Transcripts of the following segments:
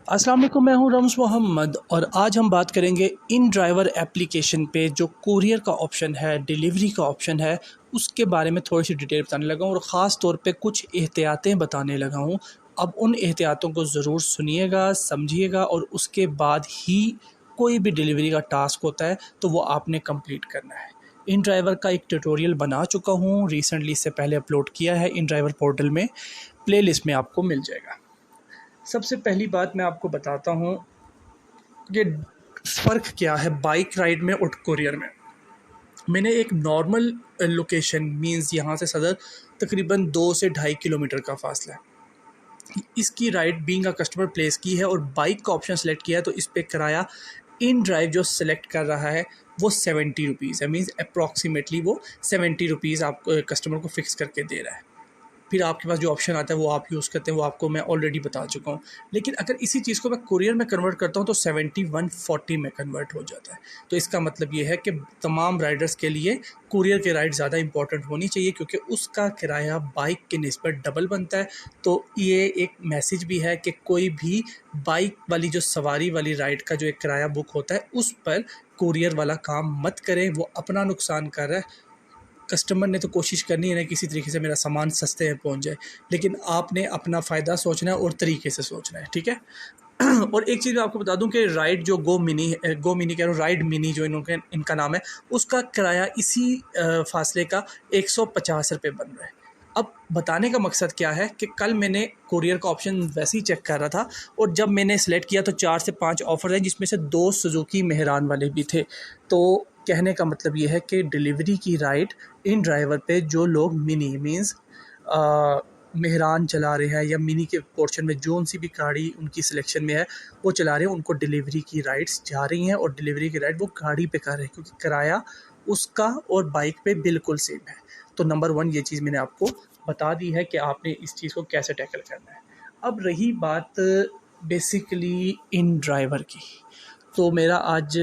अस्सलाम वालेकुम, मैं हूं रम्ज़ मोहम्मद और आज हम बात करेंगे इन ड्राइवर एप्लीकेशन पे जो कुरियर का ऑप्शन है, डिलीवरी का ऑप्शन है, उसके बारे में थोड़ी सी डिटेल बताने लगा हूं और ख़ास तौर पे कुछ एहतियातें बताने लगा हूं। अब उन एहतियातों को ज़रूर सुनिएगा, समझिएगा और उसके बाद ही कोई भी डिलीवरी का टास्क होता है तो वो आपने कंप्लीट करना है। इन ड्राइवर का एक ट्यूटोरियल बना चुका हूँ, रिसेंटली इससे पहले अपलोड किया है इन ड्राइवर पोर्टल में, प्लेलिस्ट में आपको मिल जाएगा। सबसे पहली बात मैं आपको बताता हूँ कि फ़र्क क्या है बाइक राइड में और कुरियर में। मैंने एक नॉर्मल लोकेशन मींस यहाँ से सदर तकरीबन 2 से 2.5 किलोमीटर का फासला है, इसकी ride being a customer place की है और बाइक का ऑप्शन सेलेक्ट किया है तो इस पे किराया इन ड्राइव जो सेलेक्ट कर रहा है वो 70 रुपीज़ है। मींस अप्रॉक्सीमेटली वो 70 रुपीज़ आप कस्टमर को फ़िक्स करके दे रहा है। फिर आपके पास जो ऑप्शन आता है वो आप यूज़ करते हैं, वो आपको मैं ऑलरेडी बता चुका हूँ। लेकिन अगर इसी चीज़ को मैं कुरियर में कन्वर्ट करता हूँ तो 7140 में कन्वर्ट हो जाता है। तो इसका मतलब ये है कि तमाम राइडर्स के लिए कुरियर की राइड ज़्यादा इंपॉर्टेंट होनी चाहिए क्योंकि उसका किराया बाइक के निस्बत डबल बनता है। तो ये एक मैसेज भी है कि कोई भी बाइक वाली जो सवारी वाली राइड का जो एक किराया बुक होता है उस पर कुरियर वाला काम मत करें, वो अपना नुकसान कर रहा है। कस्टमर ने तो कोशिश करनी है ना किसी तरीके से मेरा सामान सस्ते में पहुंच जाए, लेकिन आपने अपना फ़ायदा सोचना है और तरीके से सोचना है, ठीक है। और एक चीज़ मैं आपको बता दूं कि राइड जो गो मिनी कह रहा हूँ, राइड मिनी जो इनका नाम है, उसका किराया इसी फासले का 150 रुपये बन रहा है। अब बताने का मकसद क्या है कि कल मैंने कुरियर का ऑप्शन वैसे ही चेक कर रहा था और जब मैंने सेलेक्ट किया तो 4 से 5 ऑफ़र हैं जिसमें से 2 सुजुकी मेहरान वाले भी थे। तो कहने का मतलब ये है कि डिलीवरी की राइड इन ड्राइवर पे जो लोग मिनी मींस मेहरान चला रहे हैं या मिनी के पोर्शन में जो सी भी गाड़ी उनकी सिलेक्शन में है वो चला रहे हैं, उनको डिलीवरी की राइड्स जा रही हैं और डिलीवरी की राइड वो गाड़ी पे कर रहे हैं क्योंकि किराया उसका और बाइक पे बिल्कुल सेम है। तो नंबर 1 ये चीज़ मैंने आपको बता दी है कि आपने इस चीज़ को कैसे टैकल करना है। अब रही बात बेसिकली इन ड्राइवर की, तो मेरा आज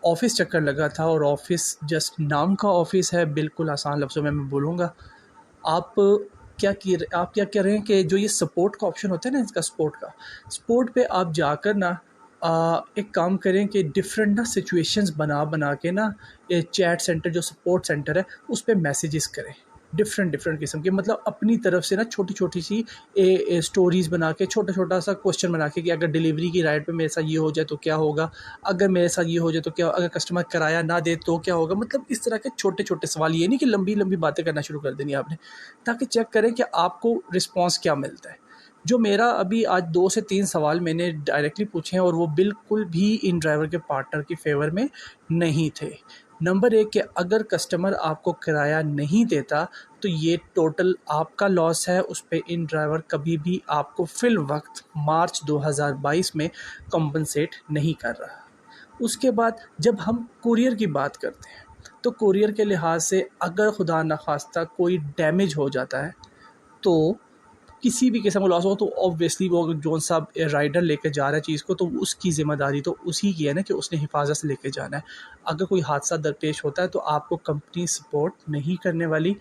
ऑफ़िस चक्कर लगा था और ऑफ़िस जस्ट नाम का ऑफ़िस है, बिल्कुल आसान लफ्ज़ों में मैं बोलूँगा। आप आप क्या कह रहे हैं कि जो ये सपोर्ट का ऑप्शन होता है ना, इसका सपोर्ट पे आप जाकर ना एक काम करें कि डिफरेंट ना सिचुएशंस बना के ना ये चैट सेंटर जो सपोर्ट सेंटर है उस पे मैसेजेस करें डिफरेंट किस्म के, मतलब अपनी तरफ से ना छोटी छोटी सी स्टोरीज़ बना के, छोटा छोटा सा क्वेश्चन बना के कि अगर डिलीवरी की राइड पे मेरे साथ ये हो जाए तो क्या होगा, अगर मेरे साथ ये हो जाए तो क्या, अगर कस्टमर किराया ना दे तो क्या होगा। मतलब इस तरह के छोटे छोटे सवाल, ये नहीं कि लंबी लंबी बातें करना शुरू कर देनी आपने, ताकि चेक करें कि आपको रिस्पॉन्स क्या मिलता है। जो मेरा अभी आज 2 से 3 सवाल मैंने डायरेक्टली पूछे हैं और वो बिल्कुल भी इन ड्राइवर के पार्टनर की फ़ेवर में नहीं थे। नंबर 1 कि अगर कस्टमर आपको किराया नहीं देता तो ये टोटल आपका लॉस है, उस पे इन ड्राइवर कभी भी आपको फ़िल वक़्त मार्च 2022 में कॉम्पनसेट नहीं कर रहा। उसके बाद जब हम कुरियर की बात करते हैं तो कुरियर के लिहाज से अगर खुदा न खास्ता कोई डैमेज हो जाता है तो किसी भी किस्म का लॉस हो तो ऑब्वियसली वो जो सा राइडर लेके जा रहा है चीज़ को तो उसकी ज़िम्मेदारी तो उसी की है ना कि उसने हिफाजत से लेके जाना है। अगर कोई हादसा दरपेश होता है तो आपको कंपनी सपोर्ट नहीं करने वाली,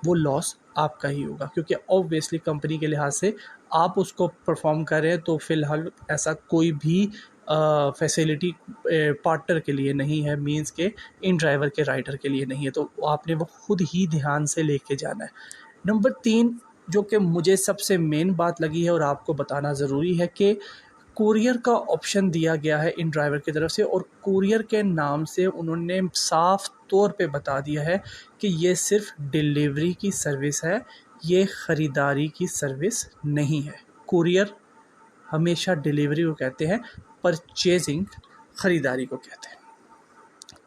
वो लॉस आपका ही होगा क्योंकि ऑब्वियसली कंपनी के लिहाज से आप उसको परफॉर्म कर रहे हैं। तो फ़िलहाल ऐसा कोई भी फैसिलिटी पार्टनर के लिए नहीं है, मींस के इन ड्राइवर के राइडर के लिए नहीं है, तो आपने वो खुद ही ध्यान से लेके जाना है। नंबर 3 जो कि मुझे सबसे मेन बात लगी है और आपको बताना ज़रूरी है कि कुरियर का ऑप्शन दिया गया है इन ड्राइवर की तरफ से और कुरियर के नाम से उन्होंने साफ तौर पे बता दिया है कि ये सिर्फ डिलीवरी की सर्विस है, ये ख़रीदारी की सर्विस नहीं है। कुरियर हमेशा डिलीवरी को कहते हैं, परचेजिंग ख़रीदारी को कहते हैं।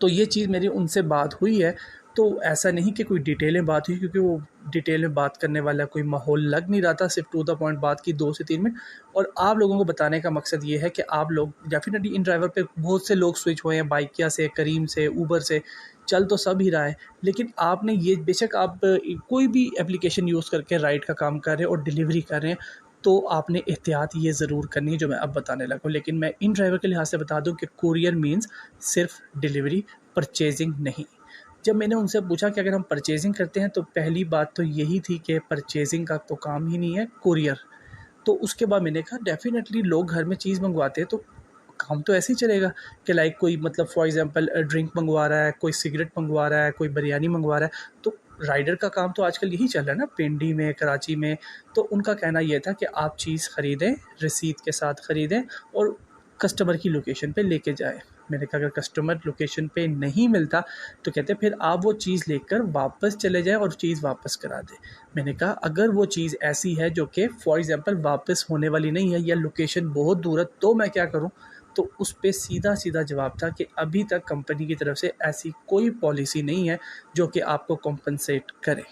तो ये चीज़ मेरी उनसे बात हुई है, तो ऐसा नहीं कि कोई डिटेल में बात हुई क्योंकि वो डिटेल में बात करने वाला कोई माहौल लग नहीं रहा था, सिर्फ टू द पॉइंट बात की 2 से 3 मिनट। और आप लोगों को बताने का मकसद ये है कि आप लोग डेफिनेटली इन ड्राइवर पे बहुत से लोग स्विच हुए हैं, बाइकिया से, करीम से, ऊबर से, चल तो सब ही रहा है, लेकिन आपने ये बेशक आप कोई भी एप्लीकेशन यूज़ करके राइड का काम कर रहे हैं और डिलीवरी कर रहे हैं तो आपने एहतियात ये ज़रूर करनी है जो मैं अब बताने लगा हूँ। लेकिन मैं इन ड्राइवर के लिहाज से बता दूँ कि कुरियर मीन्स सिर्फ डिलीवरी, परचेजिंग नहीं। जब मैंने उनसे पूछा कि अगर हम परचेजिंग करते हैं तो पहली बात तो यही थी कि परचेजिंग का तो काम ही नहीं है कुरियर, तो उसके बाद मैंने कहा डेफ़िनेटली लोग घर में चीज़ मंगवाते हैं तो काम तो ऐसे ही चलेगा कि लाइक कोई मतलब फॉर एग्ज़ाम्पल ड्रिंक मंगवा रहा है, कोई सिगरेट मंगवा रहा है, कोई बिरयानी मंगवा रहा है, तो राइडर का काम तो आजकल यही चल रहा है ना पिंडी में, कराची में। तो उनका कहना ये था कि आप चीज़ ख़रीदें, रसीद के साथ ख़रीदें और कस्टमर की लोकेशन पे लेके जाएँ। मैंने कहा अगर कस्टमर लोकेशन पे नहीं मिलता तो कहते फिर आप वो चीज़ लेकर वापस चले जाएँ और चीज़ वापस करा दें। मैंने कहा अगर वो चीज़ ऐसी है जो कि फॉर एग्ज़ाम्पल वापस होने वाली नहीं है या लोकेशन बहुत दूर है तो मैं क्या करूँ? तो उस पे सीधा-सीधा जवाब था कि अभी तक कंपनी की तरफ से ऐसी कोई पॉलिसी नहीं है जो कि आपको कॉम्पेंसेट करे।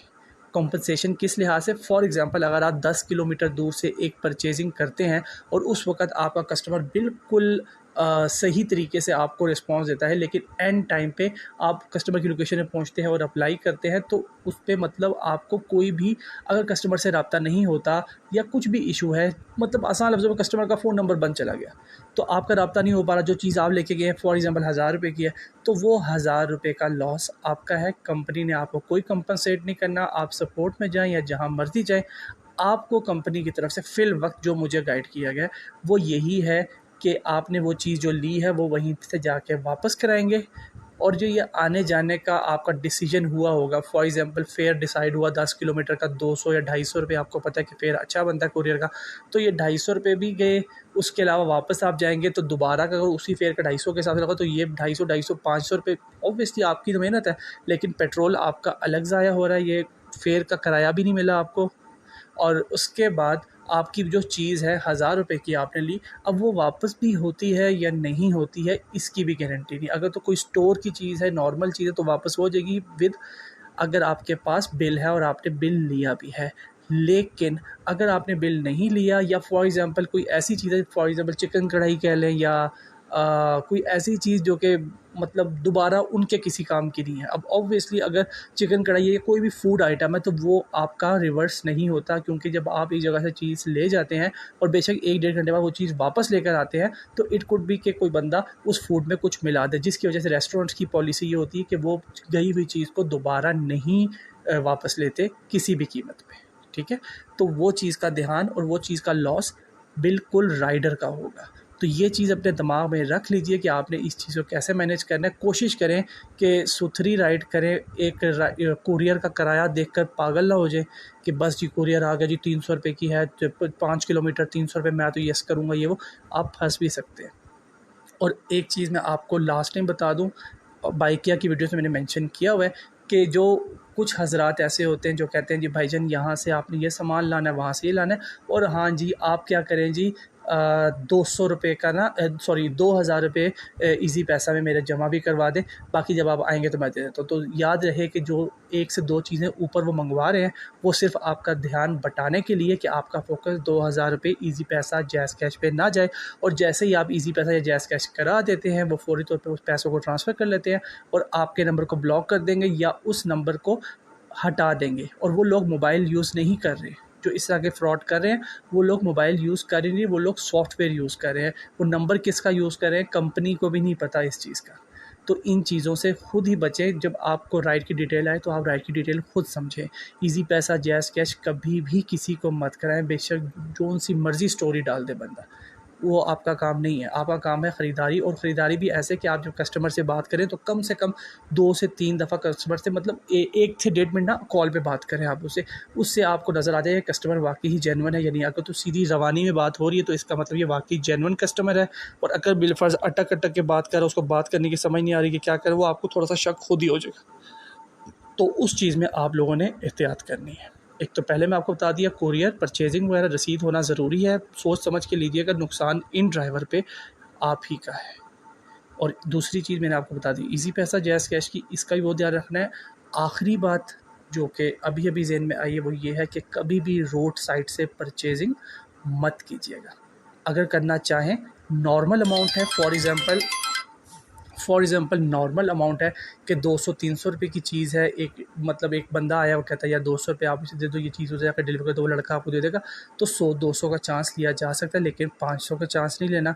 कॉम्पेंसेशन किस लिहाज से? फॉर एग्ज़ाम्पल अगर आप 10 किलोमीटर दूर से एक परचेज़िंग करते हैं और उस वक़्त आपका कस्टमर बिल्कुल सही तरीके से आपको रिस्पॉन्स देता है, लेकिन एंड टाइम पे आप कस्टमर की लोकेशन पे पहुँचते हैं और अप्लाई करते हैं, तो उस पे मतलब आपको कोई भी अगर कस्टमर से रब्ता नहीं होता या कुछ भी इशू है, मतलब आसान लफ्ज़ों में कस्टमर का फ़ोन नंबर बंद चला गया, तो आपका रब्ता नहीं हो पा रहा, जो चीज़ आप लेके गए हैं फॉर एग्ज़ाम्पल ₹1000 की है, तो वो ₹1000 का लॉस आपका है। कंपनी ने आपको कोई कंपनसेट नहीं करना। आप सपोर्ट में जाएँ या जहाँ मर्ज़ी जाएँ, आपको कंपनी की तरफ से फ़िल वक़्त जो मुझे गाइड किया गया है, वो यही है कि आपने वो चीज़ जो ली है वो वहीं से जाके वापस कराएँगे और जो ये आने-जाने का आपका डिसीजन हुआ होगा, फॉर एग्ज़ाम्पल फेयर डिसाइड हुआ 10 किलोमीटर का 200 या ₹250, आपको पता है कि फेयर अच्छा बनता है कोरियर का, तो ये ₹250 भी गए, उसके अलावा वापस आप जाएँगे तो दोबारा का अगर उसी फेयर का 250 के हिसाब से लगा तो ये 250, ₹500 ऑब्वियसली आपकी तो मेहनत है, लेकिन पेट्रोल आपका अलग ज़ाया हो रहा है, ये फेयर का किराया भी नहीं मिला आपको। और उसके बाद आपकी जो चीज़ है ₹1000 की आपने ली, अब वो वापस भी होती है या नहीं होती है इसकी भी गारंटी नहीं। अगर तो कोई स्टोर की चीज़ है, नॉर्मल चीज़ है तो वापस हो जाएगी विद अगर आपके पास बिल है और आपने बिल लिया भी है। लेकिन अगर आपने बिल नहीं लिया या फॉर एग्ज़ाम्पल कोई ऐसी चीज़ है, फॉर एग्ज़ाम्पल चिकन कढ़ाई कह लें या कोई ऐसी चीज़ जो कि मतलब दोबारा उनके किसी काम की नहीं है। अब ऑब्वियसली अगर चिकन कढ़ाई है या कोई भी फूड आइटम है तो वो आपका रिवर्स नहीं होता, क्योंकि जब आप एक जगह से चीज़ ले जाते हैं और बेशक 1 डेढ़ घंटे बाद वो चीज़ वापस लेकर आते हैं, तो इट कुड बी कि कोई बंदा उस फूड में कुछ मिला दे, जिसकी वजह से रेस्टोरेंट्स की पॉलिसी ये होती है कि वो गई हुई चीज़ को दोबारा नहीं वापस लेते किसी भी कीमत पे। ठीक है? तो वो चीज़ का ध्यान और वो चीज़ का लॉस बिल्कुल राइडर का होगा। तो ये चीज़ अपने दिमाग में रख लीजिए कि आपने इस चीज़ को कैसे मैनेज करना है। कोशिश करें कि सुथरी राइड करें, एक कुरियर का किराया देखकर पागल ना हो जाएँ कि बस जी कुरियर आ गया जी ₹300 की है, 5 किलोमीटर ₹300 मैं तो यस करूँगा ये वो, आप फँस भी सकते हैं। और एक चीज़ मैं आपको लास्ट टाइम बता दूँ, बाइकिया की वीडियोज़ में मैंने मेंशन किया हुआ है कि जो कुछ हज़रात ऐसे होते हैं जो कहते हैं जी भाईजान यहाँ से आपने ये सामान लाना है, वहाँ से ये लाना है और हाँ जी आप क्या करें जी ₹200 का ना सॉरी ₹2000 ईज़ी पैसा में मेरे जमा भी करवा दें, बाकी जब आप आएँगे तो मैं दे देता हूँ। तो याद रहे कि जो 1 से 2 चीज़ें ऊपर वो मंगवा रहे हैं, वो सिर्फ़ आपका ध्यान बटाने के लिए कि आपका फ़ोकस ₹2000 ईज़ी पैसा जैज़ कैश पे ना जाए और जैसे ही आप ईज़ी पैसा या जैज़ कैश करा देते हैं, वो फ़ौरी तौर पे उस पैसों को ट्रांसफ़र कर लेते हैं और आपके नंबर को ब्लॉक कर देंगे या उस नंबर को हटा देंगे और वो लोग मोबाइल यूज़ नहीं कर रहे। जो इस तरह के फ्रॉड कर रहे हैं, वो लोग मोबाइल यूज़ कर ही नहीं, वो लोग सॉफ्टवेयर यूज़ कर रहे हैं। वो नंबर किसका यूज़ कर रहे हैं, कंपनी को भी नहीं पता इस चीज़ का। तो इन चीज़ों से खुद ही बचें। जब आपको राइड की डिटेल आए, तो आप राइड की डिटेल खुद समझें। ईज़ी पैसा, जैज़ कैश कभी भी किसी को मत कराएँ, बेशक जोन-सी मर्ज़ी स्टोरी डाल दे बंदा। वो आपका काम नहीं है। आपका काम है ख़रीदारी, और ख़रीदारी भी ऐसे कि आप जब कस्टमर से बात करें तो कम से कम 2 से 3 दफ़ा कस्टमर से मतलब 1 से डेढ़ मिनट ना कॉल पे बात करें आप उससे। उससे आपको नज़र आ जाएगा कस्टमर वाक़ई ही जेन्युइन है या नहीं। अगर तो सीधी रवानी में बात हो रही है तो इसका मतलब ये वाक़ई जेन्युइन कस्टमर है, और अगर बिलफ़र्ज़ अटक-अटक के बात कर रहा है, उसको बात करने की समझ नहीं आ रही कि क्या करें, वो आपको थोड़ा-सा शक खुद ही हो जाएगा। तो उस चीज़ में आप लोगों ने एहतियात करनी है। एक तो पहले मैं आपको बता दिया कोरियर, परचेज़िंग वगैरह रसीद होना ज़रूरी है, सोच समझ के लीजिएगा, नुकसान इन ड्राइवर पे आप ही का है। और दूसरी चीज़ मैंने आपको बता दी ईज़ी पैसा, जैज़ कैश की, इसका भी बहुत ध्यान रखना है। आखिरी बात जो कि अभी-अभी ज़हन में आई है वो ये है कि कभी भी रोड साइड से परचेज़िंग मत कीजिएगा। अगर करना चाहें, नॉर्मल अमाउंट है, फॉर एग्ज़ाम्पल नॉर्मल अमाउंट है कि 200-300 की चीज़ है, एक मतलब एक बंदा आया, वो कहता है यार ₹200 आप इसे दे दो, ये चीज़ उसे जाकर डिलीवर कर दो, वो लड़का आपको दे देगा, तो 100-200 का चांस लिया जा सकता है, लेकिन 500 का चांस नहीं लेना।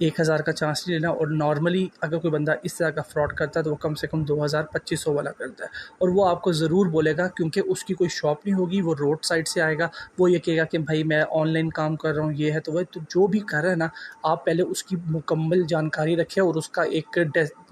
1000 का चांस नहीं लेना। और नॉर्मली अगर कोई बंदा इस तरह का फ्रॉड करता है तो वो कम से कम 2000-2500 वाला करता है, और वो आपको ज़रूर बोलेगा क्योंकि उसकी कोई शॉप नहीं होगी, वो रोड साइड से आएगा। वो ये कहेगा कि भाई मैं ऑनलाइन काम कर रहा हूँ, ये है तो वह, तो जो भी कर रहा है ना, आप पहले उसकी मुकम्मल जानकारी रखें और उसका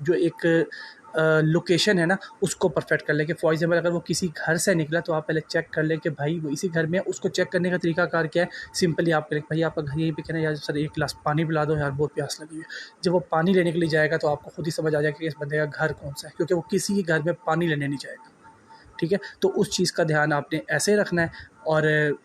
जो एक लोकेशन है ना, उसको परफेक्ट कर लें। कि फॉर एग्जाम्पल अगर वो किसी घर से निकला तो आप पहले चेक कर लें कि भाई वो इसी घर में है। उसको चेक करने का तरीकाकार क्या है, सिंपली आप करें भाई आपका घर यहीं पे, कहना यार सर एक गिलास पानी पिला दो यार, बहुत प्यास लगी है। जब वो पानी लेने के लिए जाएगा तो आपको खुद ही समझ आ जाएगा कि इस बंदे का घर कौन सा है, क्योंकि वो किसी के घर में पानी लेने नहीं जाएगा। ठीक है, तो उस चीज़ का ध्यान आपने ऐसे रखना है। और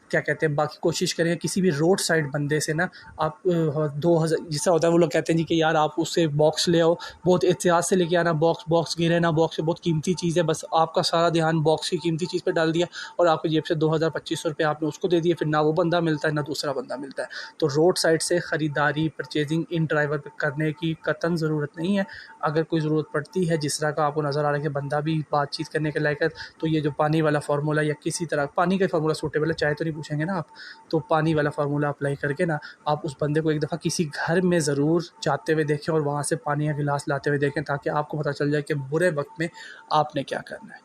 क्या कहते हैं, बाकी कोशिश करें किसी भी रोड साइड बंदे से ना आप 2000 जैसा होता है, वो लोग कहते हैं जी कि यार आप उससे बॉक्स ले आओ, बहुत एहतियात से लेके आना, बॉक्स गिरे ना, बॉक्स से बहुत कीमती चीज़ है, बस आपका सारा ध्यान बॉक्स की कीमती चीज़ पे डाल दिया और आपकी जेब से 2000-2500 रुपये आपने उसको दे दिए, फिर ना वो बंदा मिलता है ना दूसरा बंदा मिलता है। तो रोड साइड से ख़रीदारी परचेजिंग इन ड्राइवर पे करने की कतई ज़रूरत नहीं है। अगर कोई ज़रूरत पड़ती है, जिस तरह का आपको नज़र आ रहा है कि बंदा भी बातचीत करने के लायक है, तो ये जो पानी वाला फार्मूला या किसी तरह पानी का फार्मूला सूटेबल है, चाय तो नहीं पूछेंगे ना आप, तो पानी वाला फार्मूला अप्लाई करके ना आप उस बंदे को एक दफ़ा किसी घर में ज़रूर जाते हुए देखें और वहाँ से पानी का गिलास लाते हुए देखें, ताकि आपको पता चल जाए कि बुरे वक्त में आपने क्या करना है।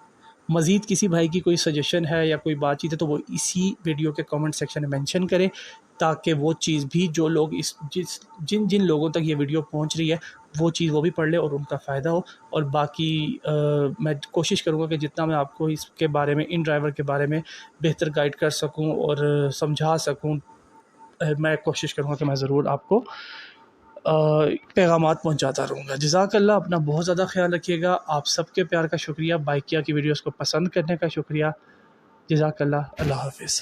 मज़ीद किसी भाई की कोई सजेशन है या कोई बातचीत है तो वो इसी वीडियो के कमेंट सेक्शन में मेंशन करें, ताकि वो चीज़ भी जो लोग जिन जिन लोगों तक ये वीडियो पहुंच रही है वो चीज़ वो भी पढ़ ले और उनका फ़ायदा हो। और बाकी मैं कोशिश करूँगा कि जितना मैं आपको इसके बारे में, इन ड्राइवर के बारे में बेहतर गाइड कर सकूँ और समझा सकूँ, मैं कोशिश करूँगा कि मैं ज़रूर आपको पैगामात पहुँचाता रहूँगा। जज़ाकल्लाह, अपना बहुत ज़्यादा ख्याल रखिएगा। आप सबके प्यार का शुक्रिया, बाइकिया की वीडियोज़ को पसंद करने का शुक्रिया। जज़ाकल्लाह, अल्लाह हाफ़िज़।